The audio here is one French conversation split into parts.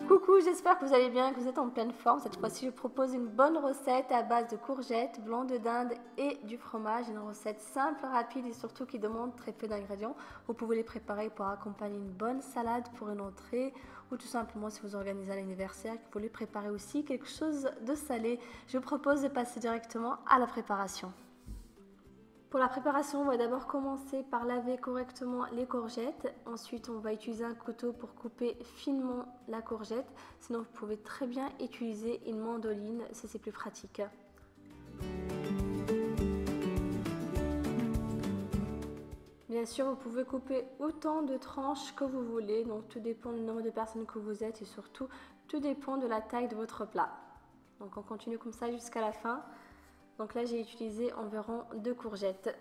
Coucou, j'espère que vous allez bien, que vous êtes en pleine forme. Cette fois-ci, je propose une bonne recette à base de courgettes, blanc de dinde et du fromage. Une recette simple, rapide et surtout qui demande très peu d'ingrédients. Vous pouvez les préparer pour accompagner une bonne salade pour une entrée ou tout simplement si vous organisez un anniversaire, que vous voulez préparer aussi quelque chose de salé. Je vous propose de passer directement à la préparation. Pour la préparation, on va d'abord commencer par laver correctement les courgettes. Ensuite, on va utiliser un couteau pour couper finement la courgette. Sinon, vous pouvez très bien utiliser une mandoline si c'est plus pratique. Bien sûr, vous pouvez couper autant de tranches que vous voulez. Donc, tout dépend du nombre de personnes que vous êtes et surtout, tout dépend de la taille de votre plat. Donc, on continue comme ça jusqu'à la fin. Donc là, j'ai utilisé environ 2 courgettes.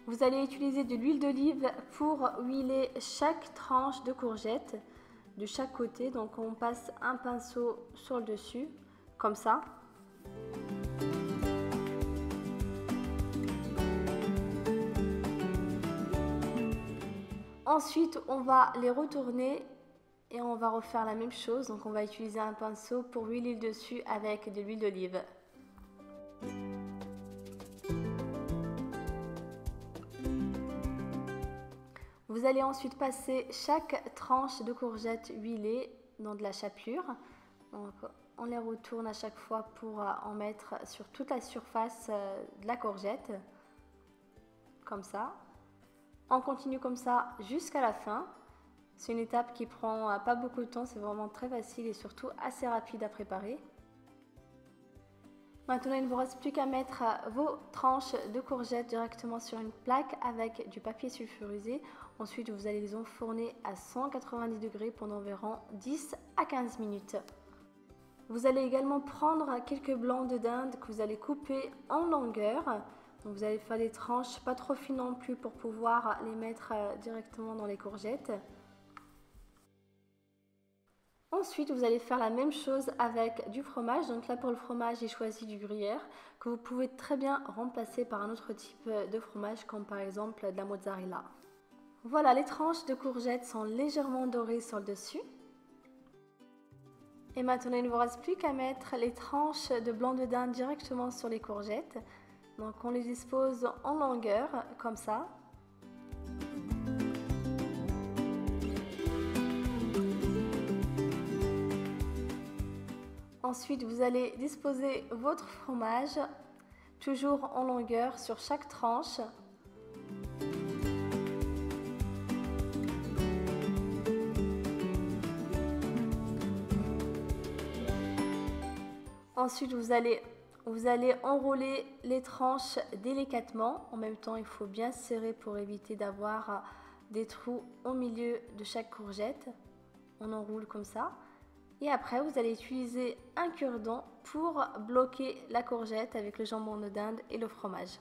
Vous allez utiliser de l'huile d'olive pour huiler chaque tranche de courgette de chaque côté. Donc on passe un pinceau sur le dessus, comme ça. Ensuite, on va les retourner. Et on va refaire la même chose, donc on va utiliser un pinceau pour huiler le dessus avec de l'huile d'olive. Vous allez ensuite passer chaque tranche de courgette huilée dans de la chapelure. Donc on les retourne à chaque fois pour en mettre sur toute la surface de la courgette, comme ça. On continue comme ça jusqu'à la fin. C'est une étape qui prend pas beaucoup de temps, c'est vraiment très facile et surtout assez rapide à préparer. Maintenant, il ne vous reste plus qu'à mettre vos tranches de courgettes directement sur une plaque avec du papier sulfurisé. Ensuite, vous allez les enfourner à 190 degrés pendant environ 10 à 15 minutes. Vous allez également prendre quelques blancs de dinde que vous allez couper en longueur. Donc, vous allez faire des tranches pas trop fines non plus pour pouvoir les mettre directement dans les courgettes. Ensuite, vous allez faire la même chose avec du fromage. Donc là, pour le fromage, j'ai choisi du gruyère que vous pouvez très bien remplacer par un autre type de fromage, comme par exemple de la mozzarella. Voilà, les tranches de courgettes sont légèrement dorées sur le dessus. Et maintenant, il ne vous reste plus qu'à mettre les tranches de blanc de dinde directement sur les courgettes. Donc, on les dispose en longueur, comme ça. Ensuite, vous allez disposer votre fromage, toujours en longueur sur chaque tranche. Ensuite, vous allez enrouler les tranches délicatement. En même temps, il faut bien serrer pour éviter d'avoir des trous au milieu de chaque courgette. On enroule comme ça. Et après, vous allez utiliser un cure-dent pour bloquer la courgette avec le jambon de dinde et le fromage.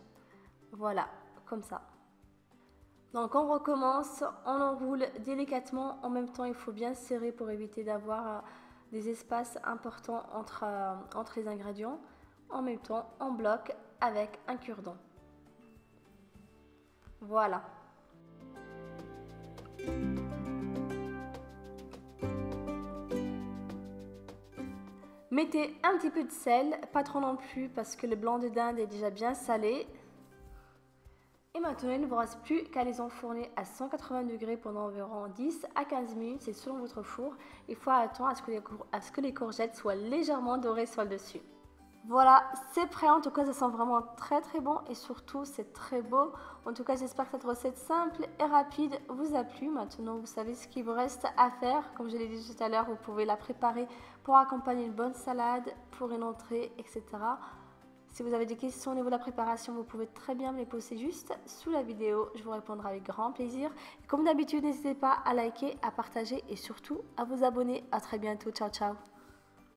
Voilà, comme ça. Donc on recommence, on enroule délicatement. En même temps, il faut bien serrer pour éviter d'avoir des espaces importants entre les ingrédients. En même temps, on bloque avec un cure-dent. Voilà. Mettez un petit peu de sel, pas trop non plus parce que le blanc de dinde est déjà bien salé. Et maintenant, il ne vous reste plus qu'à les enfourner à 180 degrés pendant environ 10 à 15 minutes, c'est selon votre four. Il faut attendre à ce que les courgettes soient légèrement dorées sur le dessus. Voilà, c'est prêt. En tout cas, ça sent vraiment très très bon et surtout, c'est très beau. En tout cas, j'espère que cette recette simple et rapide vous a plu. Maintenant, vous savez ce qu'il vous reste à faire. Comme je l'ai dit tout à l'heure, vous pouvez la préparer pour accompagner une bonne salade, pour une entrée, etc. Si vous avez des questions au niveau de la préparation, vous pouvez très bien me les poser juste sous la vidéo. Je vous répondrai avec grand plaisir. Et comme d'habitude, n'hésitez pas à liker, à partager et surtout à vous abonner. À très bientôt. Ciao, ciao.